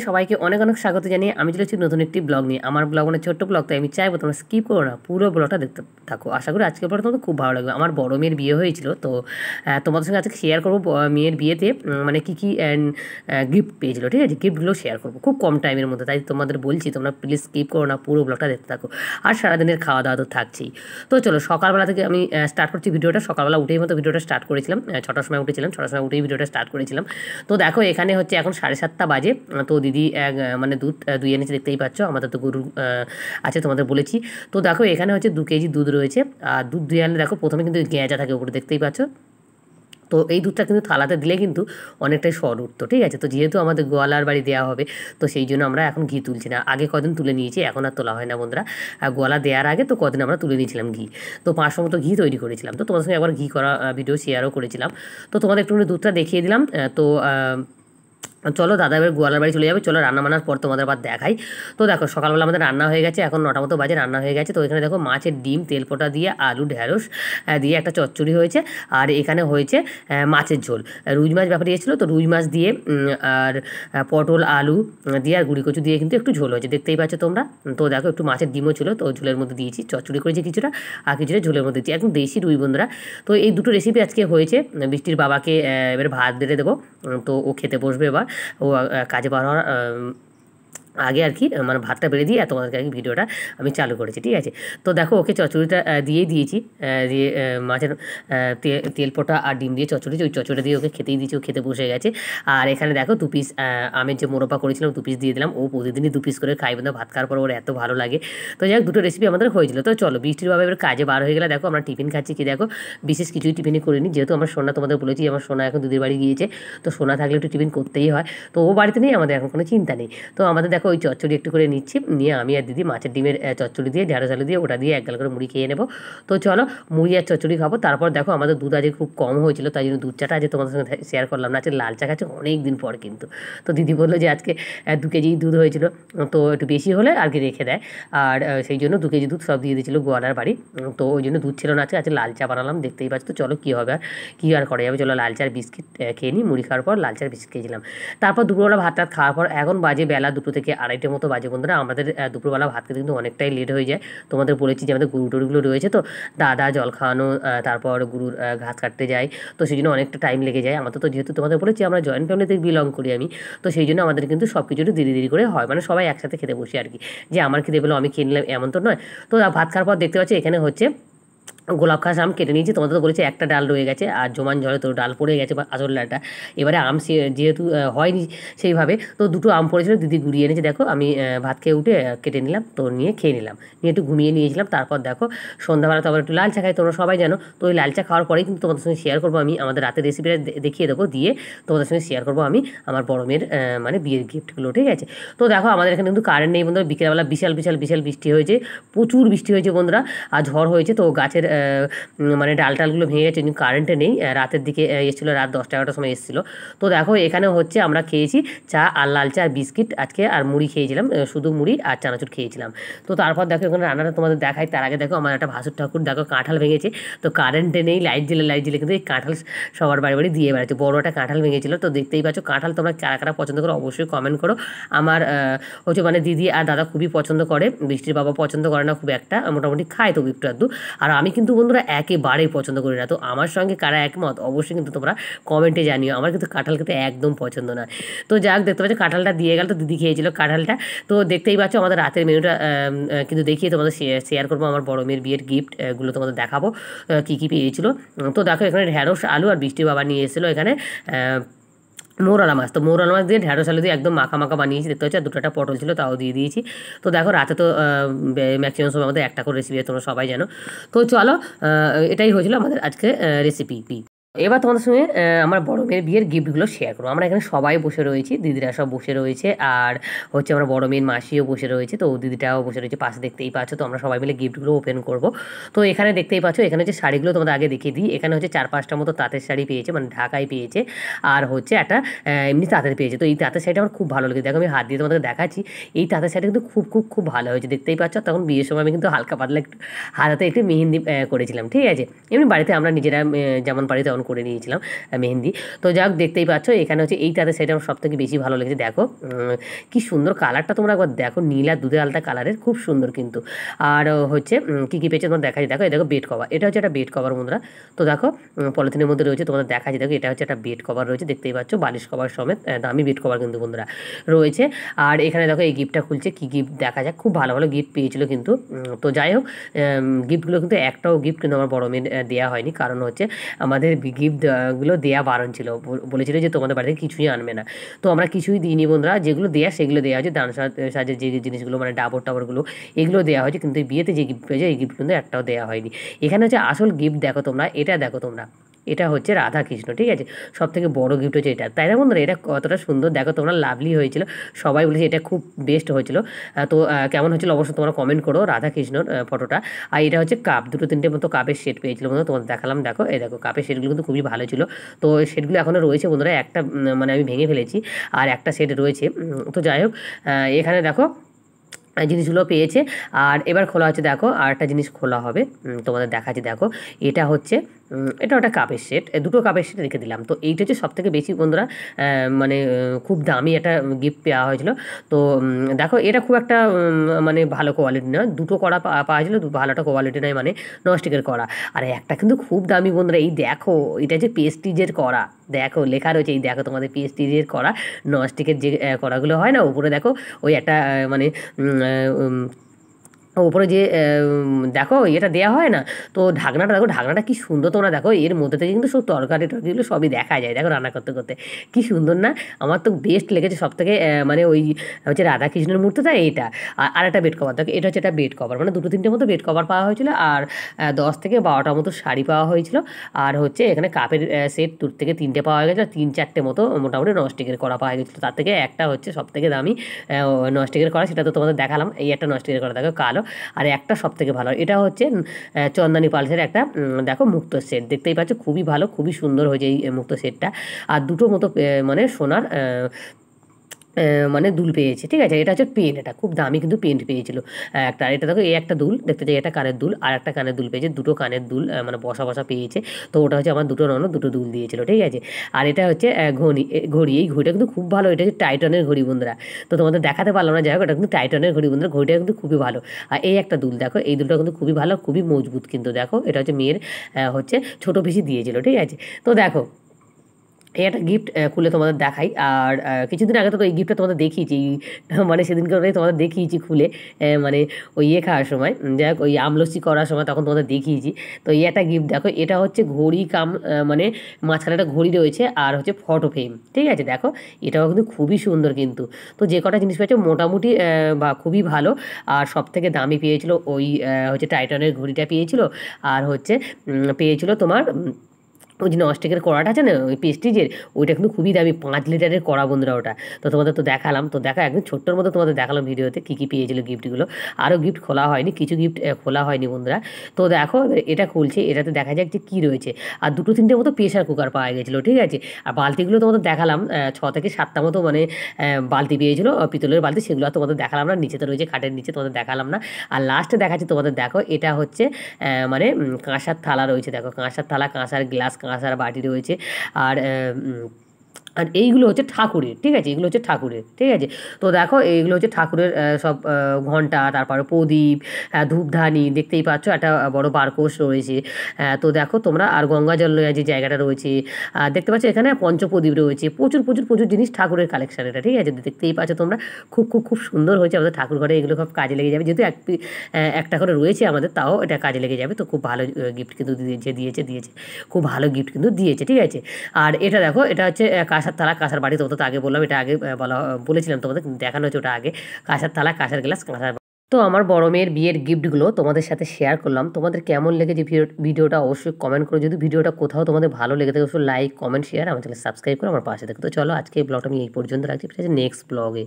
সবাইকে অনেক অনেক স্বাগত জানিয়ে আমি চলেছি নতুন একটি ব্লগ নিয়ে। আমার ব্লগ মানে ছোট্ট ব্লগ, তাই আমি চাইবো তোমরা স্কিপ করো না, পুরো ব্লগটা দেখতে থাকো। আশা করি আজকের পরে তোমাদের খুব ভালো লাগবে। আমার বড় মেয়ের বিয়ে হয়েছিল, তো তোমাদের সঙ্গে আজকে শেয়ার করবো মেয়ের বিয়েতে মানে কী কী গিফট পেয়েছিল। ঠিক আছে, গিফটগুলো শেয়ার করবো খুব কম টাইমের মধ্যে, তাই তোমাদের বলছি তোমরা প্লিজ স্কিপ করো না, পুরো ব্লগটা দেখতে থাকো। আর সারাদিনের খাওয়া দাওয়া তো থাকছেই। তো চলো সকালবেলা থেকে আমি স্টার্ট করছি ভিডিওটা। সকালবেলা উঠেই মতো ভিডিওটা স্টার্ট করেছিলাম, 6টার সময় উঠেছিলাম, 6টার সময় উঠেই ভিডিওটা স্টার্ট করেছিলাম। তো দেখো এখানে হচ্ছে এখন 7:30 বাজে। তো দিদি মানে দুধ দুই এনেছে, দেখতেই পাচ্ছ। আমাদের তো গরু আছে, তোমাদের বলেছি। তো দেখো এখানে হচ্ছে 2 কেজি দুধ রয়েছে। আর দুধ দুই আনলে দেখো প্রথমে কিন্তু গেঁজা থাকে উপরে, দেখতেই পাচ্ছ। তো এই দুধটা কিন্তু থালাতে দিলে কিন্তু অনেকটাই স্বর উঠতো। ঠিক আছে, তো যেহেতু আমাদের গোয়ালার বাড়ি দেওয়া হবে, তো সেই জন্য আমরা এখন ঘি তুলছি না। আগে কদিন তুলে নিয়েছি, এখন আর তোলা হয় না বন্ধুরা। গোয়ালা দেওয়ার আগে তো কদিন আমরা তুলে নিয়েছিলাম ঘি। তো 500 মতো ঘি তৈরি করেছিলাম। তো তোমাদের সঙ্গে একবার ঘি করা ভিডিও শেয়ারও করেছিলাম। তো তোমাদের একটু দুধটা দেখিয়ে দিলাম। তো চলো দাদা এবার গোয়ালার বাড়ি চলে যাবে। চলো রান্না বান্নার পর তোমাদের আবার দেখাই। তো দেখো সকালবেলা আমাদের রান্না হয়ে গেছে, এখন 9টা মতো বাজে, রান্না হয়ে গেছে। তো এখানে দেখো মাছের ডিম তেলপোটা দিয়ে আলু ঢ্যাঁড়স দিয়ে একটা চচ্চড়ি হয়েছে। আর এখানে হয়েছে মাছের ঝোল। রুই মাছ ব্যাপারে এসেছিলো, তো রুই মাছ দিয়ে আর পটল আলু দিয়ে আর গুঁড়ি কচু দিয়ে কিন্তু একটু ঝোল হয়েছে, দেখতেই পাচ্ছ তোমরা। তো দেখো একটু মাছের ডিমও ছিল, তো ঝোলের মধ্যে দিয়েছি। চচ্চড়ি করেছি কিছুটা, আর কিছুটা ঝোলের মধ্যে দিয়েছি। একদম দেশি রুই বন্ধুরা। তো এই দুটো রেসিপি আজকে হয়েছে। বৃষ্টির বাবাকে এবার ভাত বেড়ে দেবো, তো ও খেতে বসবে এবার। ও কাজে বার হওয়ার আগে আর কি, মানে ভাতটা বেড়ে দিয়ে তোমাদেরকে আর কি ভিডিওটা আমি চালু করেছি। ঠিক আছে, তো দেখো ওকে চচ্চড়িটা দিয়েই দিয়েছি, দিয়ে মাছের তেলপোটা আর ডিম দিয়ে চচ্চড়ি, ওই চচ্চড়িটা দিয়ে ওকে খেতেই দিয়েছি, ও খেতে বসে গেছে। আর এখানে দেখো 2 পিস আমের যে মোরব্বা করেছিলাম 2 পিস দিয়ে দিলাম। ও প্রতিদিনই 2 পিস করে খাই, বন্ধু ভাত খাওয়ার পর ওর এত ভালো লাগে। তো যাই হোক, দুটো রেসিপি আমাদের হয়েছিল। তো চলো বৃষ্টির বাবা এবার কাজে বার হয়ে গেলে। দেখো আমরা টিফিন খাচ্ছি, কি দেখো বিশেষ কিছুই টিফিনে করিনি, যেহেতু আমার সোনা, তোমাদের বলেছি আমার সোনা এখন দিদির বাড়ি গিয়েছে। তো সোনা থাকলে একটু টিফিন করতেই হয়, তো ও বাড়িতে নেই, আমাদের এখন কোনো চিন্তা নেই। তো আমাদের দেখো ওই চচ্চড়ি একটু করে নিচ্ছি, নিয়ে আমি আর দিদি মাছের ডিমের চচ্চড়ি দিয়ে ঢেঁড়স আলু দিয়ে ওটা দিয়ে এক গাল করে মুড়ি খেয়ে নেবো। তো চলো মুড়ি আর চচ্চড়ি খাবো। তারপর দেখো আমাদের দুধ আজকে খুব কম হয়েছিল, তাই জন্য দুধ চাটা আজকে তোমাদের সঙ্গে শেয়ার করলাম না। আজকে লাল চা খাচ্ছে অনেক দিন পর কিন্তু। তো দিদি বললো যে আজকে 2 কেজি দুধ হয়েছিল, তো একটু বেশি হলে আর কি রেখে দেয়। আর সেই জন্য 2 কেজি দুধ সব দিয়ে দিয়েছিলো গোয়ালার বাড়ি। তো ওই জন্য দুধ ছিল না আজকে, আজকে লাল চা বানালাম, দেখতেই পাচ্ছ। তো চলো কী হবে আর কী আর করা যাবে, চলো লাল চার বিস্কিট খেয়ে নিই। মুড়ি খাওয়ার পর লাল চার বিস্কিট খেয়েছিলাম। তারপর দুপুরবেলা ভাত টাত খাওয়ার পর এখন বাজে বেলা 2 থেকে 2:30 মতো বাজে বন্ধুরা। আমাদের দুপুরবেলা ভাত খেতে কিন্তু অনেকটাই লেট হয়ে যায়। তোমাদের বলেছি যে আমাদের গরু টরুগুলো রয়েছে, তো দাদা জল খাওয়ানো, তারপর গরুর ঘাস কাটতে যায়, তো সেই জন্য অনেকটা টাইম লেগে যায় আমাদের। তো যেহেতু তোমাদের বলেছি আমরা জয়েন্ট ফ্যামিলিতে বিলং করি আমি, তো সেই জন্য আমাদের কিন্তু সব কিছু একটু দেরি দেরি করে হয়, মানে সবাই একসাথে খেতে বসি আর কি, যে আমার খেতে পেলো আমি খেয়ে নিলাম এমন তো নয়। তো ভাত খাওয়ার পর দেখতে পাচ্ছি এখানে হচ্ছে গোলাপ খাস আম কেটে নিয়েছি। তোমাদের তো বলেছি একটা ডাল রয়ে গেছে, আর জমান ঝড়ে তো ডাল পড়ে গেছে বা আসল ডালটা। এবারে আম যেহেতু হয়নি সেইভাবে, তো দুটো আম পড়েছিল, দিদি গুড়িয়ে এনেছে। দেখো আমি ভাত খেয়ে উঠে কেটে নিলাম, তো নিয়ে খেয়ে নিলাম, নিয়ে একটু ঘুমিয়ে নিয়েছিলাম। তারপর দেখো সন্ধ্যাবেলা তো আবার একটু লাল চা খাই, তোমরা সবাই জানো। তো ওই লাল চা খাওয়ার পরেই কিন্তু তোমাদের সঙ্গে শেয়ার করবো আমি আমাদের রাতের রেসিপিটা দেখিয়ে দেবো, দিয়ে তোমাদের সঙ্গে শেয়ার করবো আমি আমার বড় মেয়ের মানে বিয়ের গিফটগুলো। ঠিক আছে, তো দেখো আমাদের এখানে কিন্তু কারেন্ট নেই বন্ধুরা। বিকেলবেলা বিশাল বিশাল বিশাল বৃষ্টি হয়েছে, প্রচুর বৃষ্টি হয়েছে বন্ধুরা, আর ঝড় হয়েছে। তো গাছের মানে ডাল টালগুলো ভেঙে গেছে, কিন্তু কারেন্টে নেই। রাতের দিকে এসেছিলো, রাত 10টা-11টার সময় এসেছিলো। তো দেখো এখানে হচ্ছে আমরা খেয়েছি চা আর লাল চা আর বিস্কিট আজকে, আর মুড়ি খেয়েছিলাম, শুধু মুড়ি আর চানাচুর খেয়েছিলাম। তো তারপর দেখো এখানে রান্নাটা তোমাদের দেখাই, তার আগে দেখো আমার একটা ভাসুর ঠাকুর দেখো কাঁঠাল ভেঙেছে। তো কারেন্টে নেই, লাইট জ্বেলে কিন্তু এই কাঁঠাল সবার বাড়ি বাড়ি দিয়ে বেড়াচ্ছে। বড় একটা কাঁঠাল ভেঙেছিল। তো দেখতেই পাচ্ছ কাঁঠাল তোমরা কারা কারা পছন্দ করো অবশ্যই কমেন্ট করো। আমার হচ্ছে মানে দিদি আর দাদা খুবই পছন্দ করে, বৃষ্টির বাবা পছন্দ করে না খুব একটা, মোটামুটি খায় তবু একটু আধটু। আর আমি কিন্তু বন্ধুরা একেবারেই পছন্দ করি না। তো আমার সঙ্গে কারা একমত অবশ্যই কিন্তু তোমরা কমেন্টে জানিও। আমার কিন্তু কাঁঠাল খেতে একদম পছন্দ না। তো যাক, দেখতে পাচ্ছ কাঁঠালটা দিয়ে গেল, তো দিদি খেয়েছিল কাঁঠালটা। তো দেখতেই পাচ্ছ আমাদের রাতের মেনুটা কিন্তু দেখিয়ে তোমাদের শেয়ার করবো। আমার বড় মেয়ের বিয়ের গিফটগুলো তোমাদের দেখাবো কী কী পেয়েছিল। তো দেখো এখানে ঢ্যাঁড়স আলু আর বৃষ্টির বাবা নিয়ে এসেছিলো এখানে মৌরালা মাছ। তো মৌরালা মাছ দিয়ে ঢ্যাঁড়স আলু দিয়ে একদম মাখা মাখা বানিয়েছি, দেখতে হচ্ছে। আর 2টা পটল ছিল, তাও দিয়ে দিয়েছি। তো দেখো রাতে তো ম্যাক্সিমাম সময় আমাদের একটা করে রেসিপি, তোমরা সবাই জানো। তো চলো এটাই হয়েছিল আমাদের আজকে রেসিপি। এবার তোমাদের সঙ্গে আমার বড় মেয়ের বিয়ের গিফটগুলো শেয়ার করবো। আমরা এখানে সবাই বসে রয়েছি, দিদিরা সব বসে রয়েছে, আর হচ্ছে আমার বড় মেয়ের মাসিও বসে রয়েছে, তো দিদিটাও বসে রয়েছে পাশে, দেখতেই পাচ্ছ। তো আমরা সবাই মিলে গিফটগুলো ওপেন করবো। তো এখানে দেখতেই পাচ্ছ, এখানে হচ্ছে শাড়িগুলো তোমাদের আগে দেখিয়ে দিই। এখানে হচ্ছে 4-5টা মতো তাঁতের শাড়ি পেয়েছে, মানে ঢাকায় পেয়েছে, আর হচ্ছে একটা এমনি তাঁতের পেয়েছে। তো এই তাঁতের শাড়িটা আমার খুব ভালো লাগে, দেখো আমি হাত দিয়ে তোমাদের দেখাচ্ছি। এই তাঁতের শাড়ি কিন্তু খুব খুব খুব ভালো হয়েছে, দেখতেই পাচ্ছ। তখন বিয়ের সময় আমি কিন্তু হালকা পাতলা একটু হাতে একটু মেহেন্দি করেছিলাম। ঠিক আছে, এমনি বাড়িতে আমরা নিজেরা যেমন পারি তেমন করে নিয়েছিলাম মেহেন্দি। তো যাক দেখতেই পাচ্ছ এখানে হচ্ছে এইটাতে সেটা আমার সবথেকে বেশি ভালো লেগেছে। দেখো কি সুন্দর কালারটা তোমরা একবার দেখো, নীল আর দুধে আলতা কালারের, খুব সুন্দর কিন্তু। আর হচ্ছে কী কী পেয়েছে তোমার দেখা যায়, দেখো এই দেখো বেড কভার, এটা হচ্ছে একটা বেড কভার বন্ধুরা। তো দেখো পলিথিনের মধ্যে রয়েছে, তোমাদের দেখা যায়, দেখো এটা হচ্ছে একটা বেড কভার রয়েছে, দেখতেই পাচ্ছ বালিশ কভার সমেত, দামি বেড কভার কিন্তু বন্ধুরা রয়েছে। আর এখানে দেখো এই গিফটটা খুলছে, কী গিফট দেখা যাক, খুব ভালো ভালো গিফট পেয়েছিল কিন্তু। তো যাই হোক গিফটগুলো কিন্তু একটাও গিফট কিন্তু আমার বড় মেয়ের দেওয়া হয়নি, কারণ হচ্ছে আমাদের গিফটগুলো দেওয়া বারণ ছিল, বলেছিল যে তোমাদের বাড়িতে কিছুই আনবে না। তো আমরা কিছুই দিইনি বন্ধুরা, যেগুলো দেওয়া সেগুলো দেওয়া হয়েছে, দান সাজের যে জিনিসগুলো মানে ডাবর টাবরগুলো এগুলো দেওয়া হয়েছে, কিন্তু এই বিয়েতে যে গিফট পেয়েছে এই গিফট কিন্তু একটাও দেওয়া হয়নি। এখানে হচ্ছে আসল গিফট দেখো তোমরা, এটা দেখো তোমরা, এটা হচ্ছে রাধা কৃষ্ণ, ঠিক আছে, সব থেকে বড় গিফট হচ্ছে এটা, তাই না বন্ধুরা? এটা কতটা সুন্দর দেখো তোমরা, লাভলি হয়েছিল, সবাই বলেছে এটা খুব বেস্ট হয়েছিল। তো কেমন হয়েছিল অবশ্যই তোমরা কমেন্ট করো রাধা কৃষ্ণর ফটোটা। আর এটা হচ্ছে কাপ, দুটো তিনটে মতো কাপের সেট পেয়েছিল বন্ধুরা, তোমাদের দেখালাম, দেখো এই দেখো কাপের সেটগুলো কিন্তু খুবই ভালো ছিল। তো সেটগুলো এখনও রয়েছে বন্ধুরা, একটা মানে আমি ভেঙে ফেলেছি, আর একটা সেট রয়েছে। তো যাই হোক এখানে দেখো জিনিসগুলো পেয়েছে। আর এবার খোলা হচ্ছে, দেখো আর একটা জিনিস খোলা হবে, তোমাদের দেখাচ্ছি, দেখো এটা হচ্ছে এটা ওটা কাপের সেট, দুটো কাপের সেট রেখে দিলাম। তো এইটা হচ্ছে সবথেকে বেশি বন্ধুরা মানে খুব দামি একটা গিফট পাওয়া হয়েছিল। তো দেখো এটা খুব একটা মানে ভালো কোয়ালিটি নয়, দুটো করা পাওয়া হয়েছিল, ভালোটা কোয়ালিটি নয় মানে ননস্টিকের করা। আর একটা কিন্তু খুব দামি বন্ধুরা, এই দেখো এটা হচ্ছে পেস্টিজের করা, দেখো লেখা রয়েছে, এই দেখো তোমাদের পেস্টিজের করা ননস্টিকের যে কড়াগুলো হয় না, উপরে দেখো ওই একটা মানে ওপরে যে দেখো এটা দেওয়া হয় না, তো ঢাকনাটা দেখো, ঢাকনাটা কি সুন্দর, তোমরা দেখো এর মধ্যে থেকে কিন্তু সব তরকারি টরকারিগুলো সবই দেখা যায়, দেখো রান্না করতে করতে কি সুন্দর না। আমার তো বেস্ট লেগেছে সব থেকে, মানে ওই হচ্ছে রাধাকৃষ্ণের মূর্তিটা এইটা। আর একটা বেড কভার দেখো, এটা হচ্ছে একটা বেড কভার, মানে দুটো তিনটে মতো বেড কভার পাওয়া হয়েছিল, আর 10 থেকে 12টার মতো শাড়ি পাওয়া হয়েছিল। আর হচ্ছে এখানে কাপের সেট দূর থেকে তিনটে পাওয়া গেছিলো, 3-4টে মতো মোটামুটি ননস্টিকের করা পাওয়া গেছিলো, তার থেকে একটা হচ্ছে সব থেকে দামি ননস্টিকের করা, সেটা তো তোমাদের দেখালাম, এই একটা ননস্টিকের করা দেখো কালো। আর একটা সব থেকে ভালো, এটা হচ্ছে চন্দনী পালসের একটা দেখো মুক্ত সেট, দেখতেই পাচ্ছ খুবই ভালো, খুবই সুন্দর হয়েছে এই মুক্ত সেটটা। আর দুটো মতো মানে সোনার মানে দুল পেয়েছে, ঠিক আছে, এটা হচ্ছে পেন, এটা খুব দামি কিন্তু পেন পেয়েছিল একটা। আর এটা দেখো এই একটা দুল দেখতে চাই, এটা কানের দুল, আর একটা কানের দুল পেয়েছে, দুটো কানের দুল মানে বসা বসা পেয়েছে। তো ওটা হচ্ছে আমার দুটো ননদ দুটো দুল দিয়েছিল, ঠিক আছে। আর এটা হচ্ছে ঘড়ি, এই ঘড়িটা কিন্তু খুব ভালো, এটা হচ্ছে টাইটনের ঘড়ি বন্ধুরা। তো তোমাদের দেখাতে পারলাম না, যাই হোক এটা কিন্তু টাইটনের ঘড়ি বন্ধুরা, ঘড়িটা কিন্তু খুবই ভালো। আর এই একটা দুল দেখো, এই দুলটা কিন্তু খুবই ভালো, খুবই মজবুত কিন্তু, দেখো এটা হচ্ছে মেয়ের হচ্ছে ছোটো পিসি দিয়েছিল, ঠিক আছে। তো দেখো এই একটা গিফট খুলে তোমাদের দেখাই। আর কিছুদিন আগে তো এই গিফটটা তোমাদের দেখিয়েছি, মানে সেদিনকে তোমাদের দেখিয়েছি খুলে, মানে ওই খাওয়ার সময়, যাই হোক ওই আমলসি করার সময় তখন তোমাদের দেখিয়েছি। তো এই একটা গিফট দেখো, এটা হচ্ছে ঘড়ি কাম মানে মাঝখানে একটা ঘড়ি রয়েছে, আর হচ্ছে ফটো ফ্রেম, ঠিক আছে, দেখো এটাও কিন্তু খুবই সুন্দর কিন্তু। তো যে কটা জিনিস পেয়েছে মোটামুটি বা খুবই ভালো। আর সব থেকে দামি পেয়েছিল ওই হচ্ছে টাইটানের ঘড়িটা পেয়েছিল, আর হচ্ছে পেয়েছিল তোমার ওই যে ননস্টিকের কড়াটা আছে না ওই পেস্টিজের, ওইটা কিন্তু খুবই দামি, 5 লিটারের কড়া বন্ধুরা ওটা। তো তোমাদের তো দেখালাম, তো দেখা একদম ছোট্টোর মতো তোমাদের দেখালাম ভিডিওতে কী কী পেয়েছিল গিফটগুলো। আরও গিফট খোলা হয়নি, কিছু গিফট খোলা হয়নি বন্ধুরা। তো দেখো এটা খুলছে, এটাতে দেখা যাক যে কী রয়েছে। আর দুটো তিনটে মতো প্রেশার কুকার পাওয়া গেছিলো, ঠিক আছে। আর বালতিগুলো তোমাদের দেখালাম, 6 থেকে 7টা মতো মানে বালতি পেয়েছিলো, পিতলের বালতি, সেগুলো আর তোমাদের দেখালাম না, নিচেতে রয়েছে খাটের নিচে, তোমাদের দেখালাম না। আর লাস্টে দেখাচ্ছি তোমাদের, দেখো এটা হচ্ছে মানে কাঁসার থালা রয়েছে, দেখো কাঁসার থালা, কাঁসার গ্লাস, কাঁসার বাটি রয়েছে। আর আর এইগুলো হচ্ছে ঠাকুরের, ঠিক আছে, এগুলো হচ্ছে ঠাকুরের, ঠিক আছে। তো দেখো এইগুলো হচ্ছে ঠাকুরের সব ঘণ্টা, তারপরে প্রদীপ, ধূপধানি, দেখতেই পাচ্ছ একটা বড় বারকোশ রয়েছে। তো দেখো তোমরা, আর গঙ্গা জল নেওয়ার যে জায়গাটা রয়েছে, দেখতে পাচ্ছ এখানে পঞ্চপ্রদীপ রয়েছে, প্রচুর প্রচুর প্রচুর জিনিস ঠাকুরের কালেকশান এটা, ঠিক আছে, দেখতেই পাচ্ছ তোমরা, খুব খুব খুব সুন্দর হয়েছে আমাদের ঠাকুর ঘরে, এগুলো সব কাজে লেগে যাবে, যেহেতু একটা করে রয়েছে আমাদের, তাও এটা কাজে লেগে যাবে। তো খুব ভালো গিফট কিন্তু দিয়েছে খুব ভালো গিফট কিন্তু দিয়েছে, ঠিক আছে। আর এটা দেখো, এটা হচ্ছে কাঁসার থালা, কাঁসার বাটি, তোমাদের তো আগে বললাম, এটা আগে বলেছিলাম তোমাদের, দেখানো হচ্ছে ওটা আগে, কাঁসার থালা, কাঁসার গ্লাস, কাঁসার। তো আমার বড় মেয়ের বিয়ের গিফটগুলো তোমাদের সাথে শেয়ার করলাম, তোমাদের কেমন লেগেছে ভিডিওটা অবশ্যই কমেন্ট করো, যদি ভিডিওটা কোথাও তোমাদের ভালো লেগে থাকে অবশ্যই লাইক কমেন্ট শেয়ার, আমার চ্যানেল সাবস্ক্রাইব করো, আমার পাশে দেখো। তো চলো আজকে এই ব্লগটা আমি এই পর্যন্ত রাখছি, ঠিক আছে, নেক্সট ব্লগে।